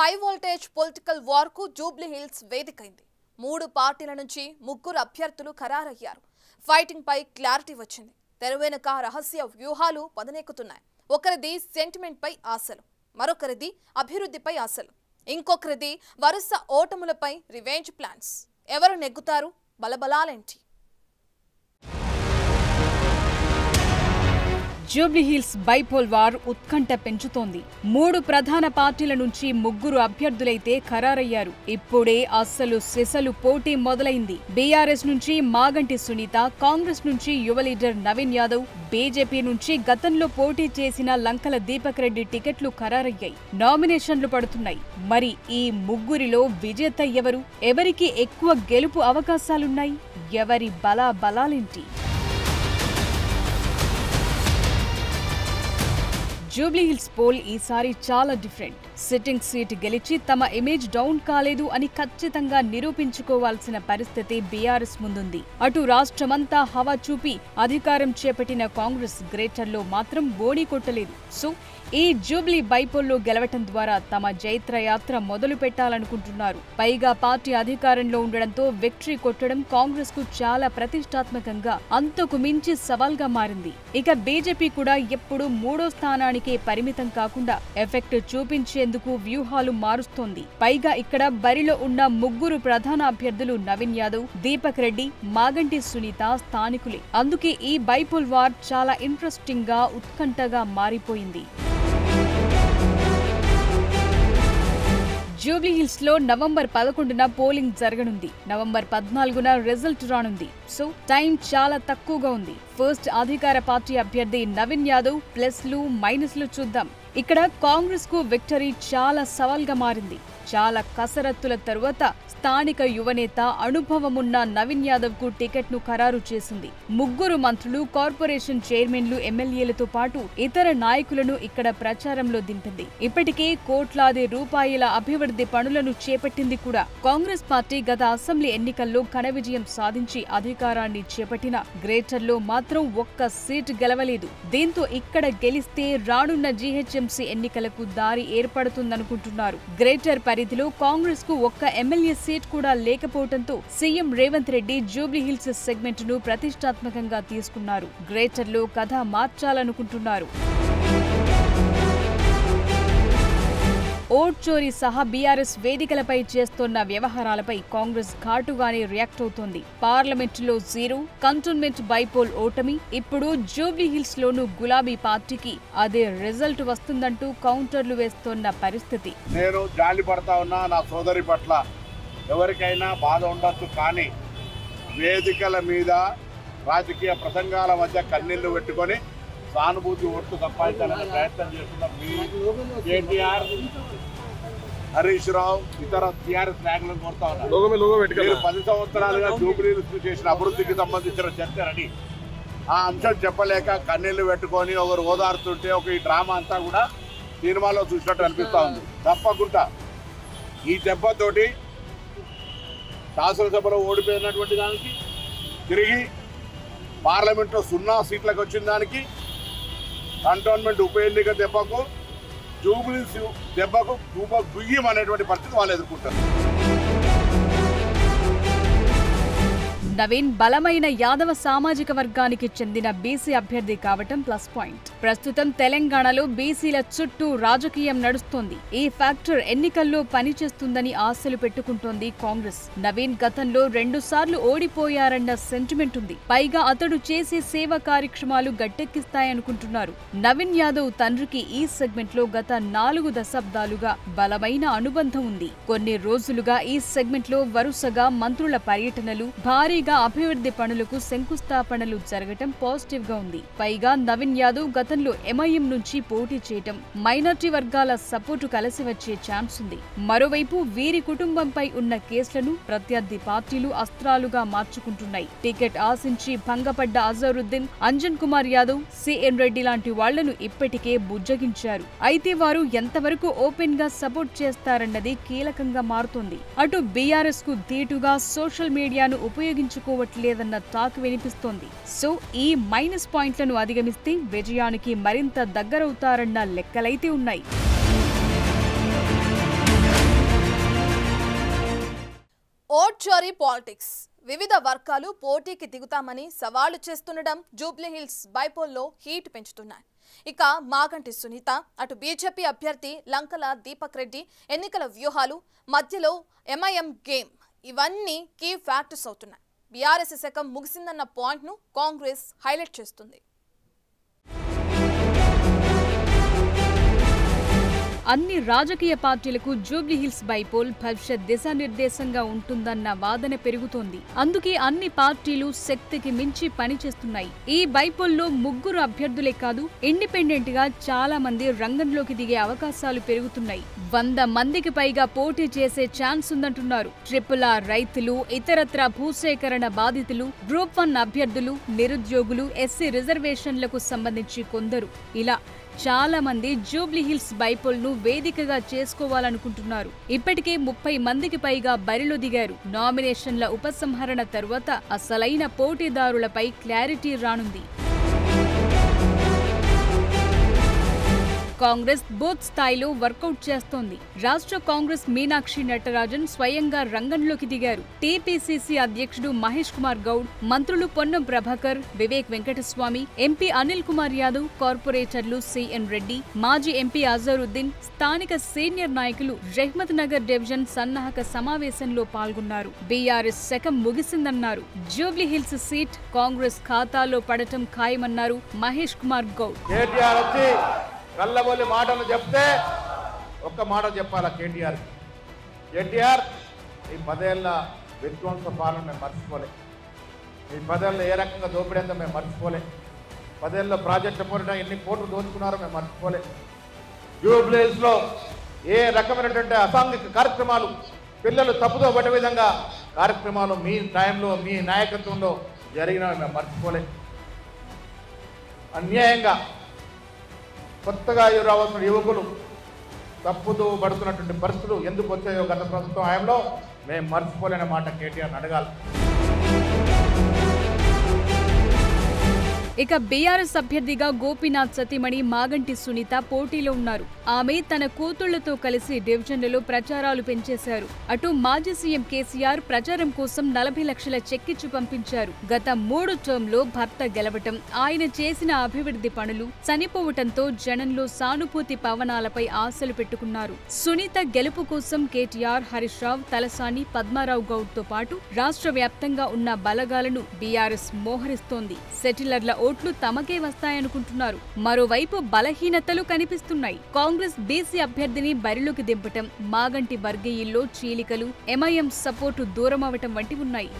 High voltage political war కు Jubilee hills వేదికైంది. 3 పార్టీల నుంచి 3 అభ్యర్థులు ఖరారయ్యారు. ఫైటింగ్ పై క్లారిటీ వచ్చింది. తెరవెనుక రహస్య వ్యూహాలు పదనెక్కుతున్నాయి. ఒకరిది సెంటిమెంట్ పై ఆశలు, మరొకరిది అభివృద్ధిపై ఆశలు, ఇంకొకరిది వరుస ఓటములపై రివెంజ్ ప్లాన్స్. ఎవరు నెగ్గుతారు? బలబలాలేంటి? జూబ్లీ హిల్స్ బైపోల్ వార్ ఉత్కంఠ పెంచుతోంది. 3 ప్రధాన పార్టీల నుంచి 3 అభ్యర్థులైతే ఖరారయ్యారు. ఇప్పుడే అస్సలు సిసలు పోటీ మొదలైంది. బీఆర్ఎస్ నుంచి మాగంటి సునీత, కాంగ్రెస్ నుంచి యువ లీడర్ నవీన్ యాదవ్, బీజేపీ నుంచి గతంలో పోటీ చేసిన లంకల దీపక్ రెడ్డి టికెట్లు ఖరారయ్యాయి. నామినేషన్లు పడుతున్నాయి. మరి ఈ 3లో విజేత ఎవరు? ఎవరికి ఎక్కువ గెలుపు అవకాశాలున్నాయి? ఎవరి బలాలేంటి? జూబ్లీ హిల్స్ పోల్ ఈసారి చాలా డిఫరెంట్. సిట్టింగ్ సీట్ గెలిచి తమ ఇమేజ్ డౌన్ కాలేదు అని ఖచ్చితంగా నిరూపించుకోవాల్సిన పరిస్థితి బీఆర్ఎస్ ముందుంది. అటు రాష్ట్రమంతా హవా చూపి అధికారం చేపట్టిన కాంగ్రెస్ గ్రేటర్లో మాత్రం బోడీ కొట్టలేదు. సో ఈ జూబ్లీ బైపోల్లో గెలవటం ద్వారా తమ జైత్రయాత్ర మొదలు పెట్టాలనుకుంటున్నారు. పైగా పార్టీ అధికారంలో ఉండడంతో విక్టరీ కొట్టడం కాంగ్రెస్ కు చాలా ప్రతిష్టాత్మకంగా, అంతకు మించి సవాల్గా మారింది. ఇక బీజేపీ కూడా ఎప్పుడు 3వ స్థానానికే పరిమితం కాకుండా ఎఫెక్ట్ చూపించేందుకు వ్యూహాలు మారుస్తోంది. పైగా ఇక్కడ బరిలో ఉన్న 3 ప్రధాన అభ్యర్థులు నవీన్ యాదవ్, దీపక్ రెడ్డి, మాగంటి సునీత స్థానికులే. అందుకే ఈ బైపోల్ వార్ చాలా ఇంట్రెస్టింగ్ గా, ఉత్కంఠగా మారిపోయింది. జూబ్లీ హిల్స్ లో నవంబర్ 11న పోలింగ్ జరగనుంది. నవంబర్ 14న రిజల్ట్ రానుంది. సో టైం చాలా తక్కువగా ఉంది. ఫస్ట్ అధికార పార్టీ అభ్యర్థి నవీన్ యాదవ్ ప్లస్లు మైనస్లు చూద్దాం. ఇక్కడ కాంగ్రెస్ కు విక్టరీ చాలా సవాల్గా మారింది. చాలా కసరత్తుల తరువాత స్థానిక యువనేత, అనుభవమున్న నవీన్ యాదవ్ కు టికెట్ ను ఖరారు చేసింది. 3 మంత్రులు, కార్పొరేషన్ చైర్మన్లు, ఎమ్మెల్యేలతో పాటు ఇతర నాయకులను ఇక్కడ ప్రచారంలో దింపింది. ఇప్పటికే కోట్లాది రూపాయల అభివృద్ధి పనులను చేపట్టింది కూడా. కాంగ్రెస్ పార్టీ గత అసెంబ్లీ ఎన్నికల్లో ఘన విజయం సాధించి అధికారాన్ని చేపట్టిన గ్రేటర్లో మాత్రం ఒక్క సీట్ గెలవలేదు. దీంతో ఇక్కడ గెలిస్తే రానున్న జీహెచ్ఎంసీ ఎన్నికలకు దారి ఏర్పడుతుందనుకుంటున్నారు. గ్రేటర్ పరిధిలో కాంగ్రెస్ కు ఒక్క ఎమ్మెల్యే సీట్ కూడా లేకపోవడంతో CM Revanth Reddy Jubilee hills segment ను ప్రతిష్టాత్మకంగా తీసుకున్నారు. గ్రేటర్ లో కథ మార్చాలనుకుంటున్నారు. ఓట్ చోరీ సహా బీఆర్ఎస్ వేదికలపై చేస్తున్న వ్యవహారాలపై కాంగ్రెస్ ఘాటుగానే రియాక్ట్ అవుతోంది. పార్లమెంటులో 0, కంటోన్మెంట్ బైపోల్ ఓటమి, ఇప్పుడు జూబ్లీ హిల్స్ లోనూ గులాబీ పార్టీకి అదే రిజల్ట్ వస్తుందంటూ కౌంటర్లు వేస్తోన్న పరిస్థితి. నేను జాలి పడతా ఉన్నా నా సోదరి పట్ల. ఎవరికైనా బాధ ఉండొచ్చు, కానీ వేదికల మీద రాజకీయ ప్రసంగాల మధ్య కన్నీళ్లు పెట్టుకొని సానుభూతి ఓట్లు సంపాదించాలనే ప్రయత్నం చేస్తున్న కేటీఆర్, హరీష్ రావు, ఇతర టీఆర్ఎస్ నాయకులను కోరుతా ఉన్నారు. 10 సంవత్సరాలుగా జూబ్లీ హిల్స్ చేసిన అభివృద్ధికి సంబంధించిన చర్చలని ఆ అంశం చెప్పలేక కన్నీళ్లు పెట్టుకొని ఒకరు ఓదారుతుంటే ఈ డ్రామా అంతా కూడా సినిమాలో చూసినట్టు అనిపిస్తూ ఉంది. తప్పకుండా ఈ దెబ్బతోటి శాసనసభలో ఓడిపోయినటువంటి దానికి, తిరిగి పార్లమెంట్లో 0 సీట్లకు వచ్చిన దానికి, కంటోన్మెంట్ ఉప ఎన్నిక దెబ్బకు, జూబ్లీ దెబ్బకు గుయ్యం అనేటువంటి పరిస్థితి వాళ్ళు ఎదుర్కొంటారు. నవీన్ బలమైన యాదవ సామాజిక వర్గానికి చెందిన బీసీ అభ్యర్థి కావటం ప్లస్ పాయింట్. ప్రస్తుతం తెలంగాణలో బీసీల చుట్టూ రాజకీయం నడుస్తోంది. ఈ ఫ్యాక్టర్ ఎన్నికల్లో పనిచేస్తుందని ఆశలు పెట్టుకుంటోంది కాంగ్రెస్. నవీన్ గతంలో 2 సార్లు ఓడిపోయారన్న సెంటిమెంట్ ఉంది. పైగా అతడు చేసే సేవా కార్యక్రమాలు గట్టెక్కిస్తాయనుకుంటున్నారు. నవీన్ యాదవ్ తండ్రికి ఈ సెగ్మెంట్ లో గత 4 దశాబ్దాలుగా బలమైన అనుబంధం ఉంది. కొన్ని రోజులుగా ఈ సెగ్మెంట్ లో వరుసగా మంత్రుల పర్యటనలు, భారీ అభివృద్ధి పనులకు శంకుస్థాపనలు జరగటం పాజిటివ్ గా ఉంది. పైగా నవీన్ యాదవ్ గతంలో ఎంఐఎం నుంచి పోటీ చేయటం, మైనార్టీ వర్గాల సపోర్టు కలిసి వచ్చే ఛాన్స్ ఉంది. మరోవైపు వీరి కుటుంబంపై ఉన్న కేసులను ప్రత్యర్థి పార్టీలు అస్త్రాలుగా మార్చుకుంటున్నాయి. టికెట్ ఆశించి భంగపడ్డ అజరుద్దీన్, అంజన్ కుమార్ యాదవ్, సిఎన్ రెడ్డి లాంటి వాళ్లను ఇప్పటికే బుజ్జగించారు. అయితే వారు ఎంతవరకు ఓపెన్ గా సపోర్ట్ చేస్తారన్నది కీలకంగా మారుతోంది. అటు బీఆర్ఎస్ కు ధీటుగా సోషల్ మీడియాను ఉపయోగించి లేదన్న టాక్ వినిపిస్తోంది. సో ఈ మైనస్ పాయింట్లను అధిగమిస్తే విజయానికి మరింత దగ్గరవుతారన్న లెక్కలైతే ఉన్నాయి. చోరీ పాలిటిక్స్. వివిధ వర్గాలు పోటీకి దిగుతామని సవాళ్లు చేస్తుండడం జూబ్లీహిల్స్ బైపోల్లో హీట్ పెంచుతున్నాయి. ఇక మాగంటి సునీత, అటు బీజేపీ అభ్యర్థి లంకల దీపక్ రెడ్డి ఎన్నికల వ్యూహాలు, మధ్యలో ఎంఐఎం గేమ్, ఇవన్నీ కీ ఫ్యాక్టర్స్ అవుతున్నాయి. బీఆర్ఎస్ శకం ముగిసిందన్న పాయింట్ను కాంగ్రెస్ హైలైట్ చేస్తుంది. అన్ని రాజకీయ పార్టీలకు జూబ్లీహిల్స్ బైపోల్ భవిష్యత్ దిశానిర్దేశంగా ఉంటుందన్న వాదన పెరుగుతోంది. అందుకే అన్ని పార్టీలు శక్తికి మించి పనిచేస్తున్నాయి. ఈ బైపోల్లో ముగ్గురు అభ్యర్థులే కాదు, ఇండిపెండెంట్ గా చాలా మంది రంగంలోకి దిగే అవకాశాలు పెరుగుతున్నాయి. 100 మందికి పైగా పోటీ చేసే ఛాన్స్ ఉందంటున్నారు. RRR రైతులు, ఇతరత్ర భూసేకరణ బాధితులు, గ్రూప్ 1 అభ్యర్థులు, నిరుద్యోగులు, ఎస్సీ రిజర్వేషన్లకు సంబంధించి కొందరు, ఇలా చాలా మంది జూబ్లీహిల్స్ బైపోల్ ను వేదికగా చేసుకోవాలనుకుంటున్నారు. ఇప్పటికే 30 మందికి పైగా బరిలో దిగారు. నామినేషన్ల ఉపసంహరణ తరువాత అసలైన పోటీదారులపై క్లారిటీ రానుంది. కాంగ్రెస్ బూత్ స్థాయిలో వర్కౌట్ చేస్తోంది. రాష్ట్ర కాంగ్రెస్ మీనాక్షి నటరాజన్ స్వయంగా రంగంలోకి దిగారు. టీపీసీసీ అధ్యక్షుడు మహేష్ కుమార్ గౌడ్, మంత్రులు పొన్నం ప్రభాకర్, వివేక్ వెంకటస్వామి, ఎంపీ అనిల్ కుమార్ యాదవ్, కార్పొరేటర్లు సిఎన్ రెడ్డి, మాజీ ఎంపీ అజరుద్దీన్, స్థానిక సీనియర్ నాయకులు రెహ్మత్ నగర్ డివిజన్ సన్నాహక సమావేశంలో పాల్గొన్నారు. బీఆర్ఎస్ శకం ముగిసిందన్నారు. జూబ్లీహిల్స్ సీట్ కాంగ్రెస్ ఖాతాలో పడటం ఖాయమన్నారు మహేష్ కుమార్ గౌడ్. కళ్ళబొల్లి మాటలు చెప్తే ఒక్క మాట చెప్పాలా కేటీఆర్. ఈ 10 ఏళ్ళ విధ్వంస పాలన మేము మర్చిపోలే. ఈ 10 ఏళ్ళ ఏ రకంగా దోపిడేందో మేము మర్చిపోలే. 10 ఏళ్ళ ప్రాజెక్టు పోరాటం ఎన్ని కోట్లు దోచుకున్నారో మేము మర్చిపోలే. జూబ్లీహిల్స్లో ఏ రకమైనటువంటి అసాంఘిక కార్యక్రమాలు, పిల్లలు తప్పుదో పడే విధంగా కార్యక్రమాలు మీ టైంలో, మీ నాయకత్వంలో జరిగినవి మేము మర్చిపోలే. అన్యాయంగా కొత్తగా రావాల్సిన యువకులు తప్పుతో పడుతున్నటువంటి పరిస్థితులు ఎందుకు వచ్చాయో గత ప్రభుత్వం హయాంలో మేము మర్చిపోలేని మాట కేటీఆర్ అడగాలి. ఇక బీఆర్ఎస్ అభ్యర్థిగా గోపీనాథ్ సతీమణి మాగంటి సునీత పోటీలో ఉన్నారు. ఆమె తన కూతుళ్లతో కలిసి డివిజన్లలో ప్రచారాలు పెంచేశారు. అటు మాజీ సీఎం కేసీఆర్ ప్రచారం కోసం 40 లక్షల చెక్కిచ్చి పంపించారు. గత 3 టర్మ్లో భర్త గెలవటం, ఆయన చేసిన అభివృద్ధి పనులు, చనిపోవటంతో జనంలో సానుభూతి పవనాలపై ఆశలు పెట్టుకున్నారు. సునీత గెలుపు కోసం కేటీఆర్, హరీష్ రావు, తలసాని, పద్మారావు గౌడ్ తో పాటు రాష్ట్ర వ్యాప్తంగా ఉన్న బలగాలను బీఆర్ఎస్ మోహరిస్తోంది. సెటిలర్ల ఓట్లు తమకే వస్తాయనుకుంటున్నారు. మరోవైపు బలహీనతలు కనిపిస్తున్నాయి. కాంగ్రెస్ బీసీ అభ్యర్థిని బరిలోకి దింపటం, మాగంటి వర్గీయుల్లో చీలికలు, ఎంఐఎం సపోర్టు దూరమవటం వంటి ఉన్నాయి.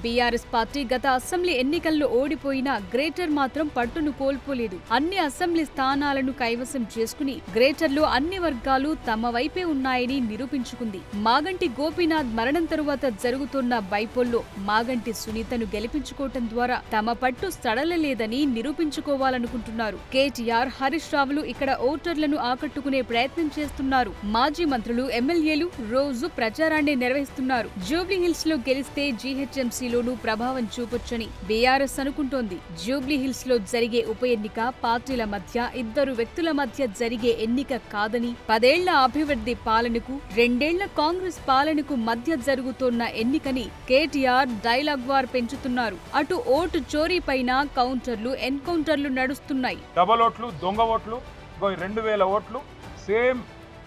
బీఆర్ఎస్ పార్టీ గత అసెంబ్లీ ఎన్నికల్లో ఓడిపోయినా గ్రేటర్ మాత్రం పట్టును కోల్పోలేదు. అన్ని అసెంబ్లీ స్థానాలను కైవసం చేసుకుని గ్రేటర్లో అన్ని వర్గాలు తమ వైపే ఉన్నాయని నిరూపించుకుంది. మాగంటి గోపీనాథ్ మరణం తరువాత జరుగుతున్న బైపోల్లో మాగంటి సునీతను గెలిపించుకోవటం ద్వారా తమ పట్టు సడలలేదని నిరూపించుకోవాలనుకుంటున్నారు. కేటీఆర్, హరీష్ రావులు ఇక్కడ ఓటర్లను ఆకట్టుకునే ప్రయత్నం చేస్తున్నారు. మాజీ మంత్రులు, ఎమ్మెల్యేలు రోజు ప్రచారాన్ని నిర్వహిస్తున్నారు. జూబ్లీహిల్స్ లో గెలిస్తే జీహెచ్ఎంసీ ప్రభావం చూపొచ్చని బీఆర్ఎస్ అనుకుంటోంది. జూబ్లీహిల్స్ లో జరిగే ఉప ఎన్నిక పార్టీల మధ్య, ఇద్దరు వ్యక్తుల మధ్య జరిగే ఎన్నిక కాదని, 10 ఏళ్ల అభివృద్ధి పాలనకు, 2 ఏళ్ల కాంగ్రెస్ పాలనకు మధ్య జరుగుతోన్న ఎన్నికని కేటీఆర్ డైలాగ్ వార్ పెంచుతున్నారు. అటు ఓటు చోరీ పైన కౌంటర్లు, ఎన్కౌంటర్లు నడుస్తున్నాయి. డబల్ ఓట్లు, దొంగ ఓట్లు, 2000 ఓట్లు, సేమ్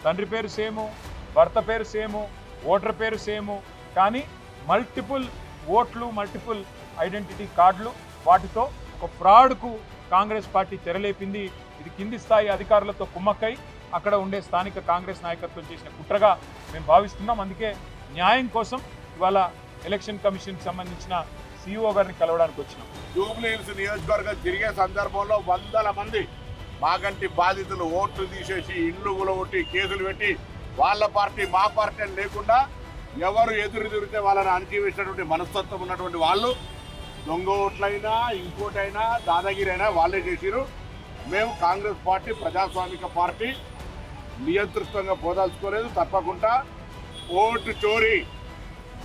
తండ్రి పేరు సేము, భర్త పేరు సేము, ఓటర్ పేరు సేము, కానీ మల్టిపుల్ ఓట్లు, మల్టిపుల్ ఐడెంటిటీ కార్డులు, వాటితో ఒక ఫ్రాడ్కు కాంగ్రెస్ పార్టీ తెరలేపింది. ఇది కింది స్థాయి అధికారులతో కుమ్మక్కై అక్కడ ఉండే స్థానిక కాంగ్రెస్ నాయకత్వం చేసిన కుట్రగా మేము భావిస్తున్నాం. అందుకే న్యాయం కోసం ఇవాళ ఎలక్షన్ కమిషన్ సంబంధించిన సిఇఓ గారిని కలవడానికి వచ్చినాం. జూబ్లీహిల్స్ నియోజకవర్గం తిరిగే సందర్భంలో 100 మంది మాగంటి బాధితులు ఓట్లు తీసేసి, ఇండ్లు గులగొట్టి, కేసులు పెట్టి, వాళ్ళ పార్టీ మా పార్టీ అని లేకుండా ఎవరు ఎదురు తిరిగితే వాళ్ళని అణచివేసినటువంటి మనస్తత్వం ఉన్నటువంటి వాళ్ళు దొంగ ఓట్లైనా, ఇంకోటైనా, దాదాగిరి అయినా వాళ్ళే చేసిరు. మేము కాంగ్రెస్ పార్టీ ప్రజాస్వామిక పార్టీ, నియంతృత్వంగా పోదాల్చుకోలేదు. తప్పకుండా ఓటు చోరీ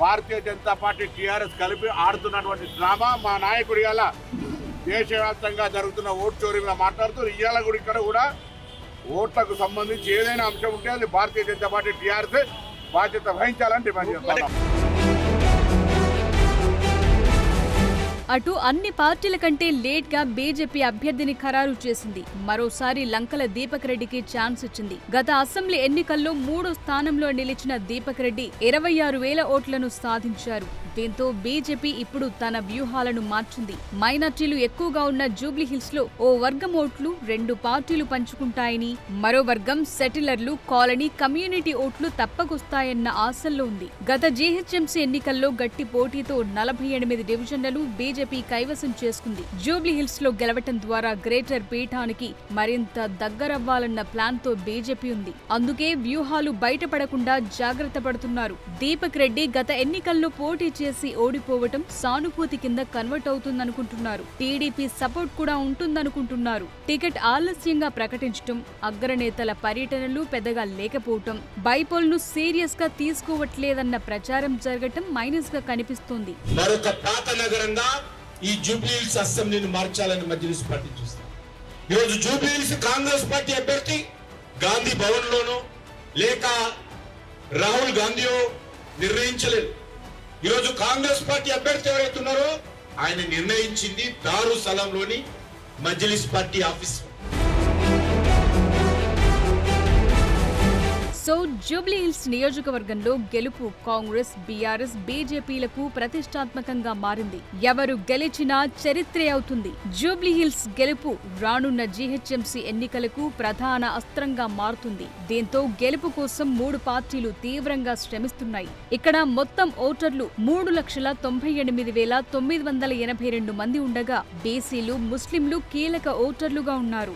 భారతీయ జనతా పార్టీ, టీఆర్ఎస్ కలిపి ఆడుతున్నటువంటి డ్రామా మా నాయకుడి ఇవాళ దేశవ్యాప్తంగా జరుగుతున్న ఓటు చోరీ మీద మాట్లాడుతూ ఇవాళ కూడా ఇక్కడ కూడా ఓట్లకు సంబంధించి ఏదైనా అంశం ఉంటే అది భారతీయ జనతా పార్టీ టీఆర్ఎస్ బాధ్యత వహించాలని డిమాండ్ చేస్తున్నాం. అటు అన్ని పార్టీల కంటే లేట్ గా బీజేపీ అభ్యర్థిని ఖరారు చేసింది. మరోసారి లంకల దీపక్ రెడ్డికి ఛాన్స్ ఇచ్చింది. గత అసెంబ్లీ ఎన్నికల్లో 3వ స్థానంలో నిలిచిన దీపక్ రెడ్డి 26,000 ఓట్లను సాధించారు. దీంతో బీజేపీ ఇప్పుడు తన వ్యూహాలను మార్చింది. మైనార్టీలు ఎక్కువగా ఉన్న జూబ్లీహిల్స్ లో ఓ వర్గం ఓట్లు 2 పార్టీలు పంచుకుంటాయని, మరో వర్గం సెటిలర్లు, కాలనీ, కమ్యూనిటీ ఓట్లు తప్పకొస్తాయన్న ఆశల్లో ఉంది. గత జీహెచ్ఎంసీ ఎన్నికల్లో గట్టి పోటీతో 48 డివిజన్లను బీజేపీ కైవసం చేసుకుంది. జూబ్లీహిల్స్ లో గెలవటం ద్వారా గ్రేటర్ పీఠానికి మరింత దగ్గరవ్వాలన్న ప్లాన్ తో బీజేపీ ఉంది. అందుకే వ్యూహాలు బయటపడకుండా జాగ్రత్త పడుతున్నారు. దీపక్ రెడ్డి గత ఎన్నికల్లో పోటీ చేసి ఓడిపోవటం సానుభూతి కింద కన్వర్ట్ అవుతుందనుకుంటున్నారు. టీడీపీ సపోర్ట్ కూడా ఉంటుందనుకుంటున్నారు. టికెట్ ఆలస్యంగా ప్రకటించటం, అగ్రనేతల పర్యటనలు పెద్దగా లేకపోవటం, బైపోల్ ను సీరియస్ గా తీసుకోవట్లేదన్న ప్రచారం జరగటం మైనస్ గా కనిపిస్తోంది. మరొక పాత నగరంగా ఈ జూబ్లీహిల్స్ అసెంబ్లీని మార్చాలని మజ్లిస్ పార్టీ చూస్తారు. ఈరోజు జూబ్లీహిల్స్ కాంగ్రెస్ పార్టీ అభ్యర్థి గాంధీ భవన్ లోనో లేక రాహుల్ గాంధీయో నిర్ణయించలేదు. ఈరోజు కాంగ్రెస్ పార్టీ అభ్యర్థి ఎవరైతే ఉన్నారో ఆయన నిర్ణయించింది దారుసలంలోని Majlis party office. So Jubilee Hills నియోజకవర్గంలో గెలుపు కాంగ్రెస్, బీఆర్ఎస్, బీజేపీలకు ప్రతిష్టాత్మకంగా మారింది. ఎవరు గెలిచినా చరిత్రే అవుతుంది. జూబ్లీహిల్స్ గెలుపు రానున్న జీహెచ్ఎంసీ ఎన్నికలకు ప్రధాన అస్త్రంగా మారుతుంది. దీంతో గెలుపు కోసం 3 పార్టీలు తీవ్రంగా శ్రమిస్తున్నాయి. ఇక్కడ మొత్తం ఓటర్లు 3,98,982 మంది ఉండగా బీసీలు, ముస్లింలు కీలక ఓటర్లుగా ఉన్నారు.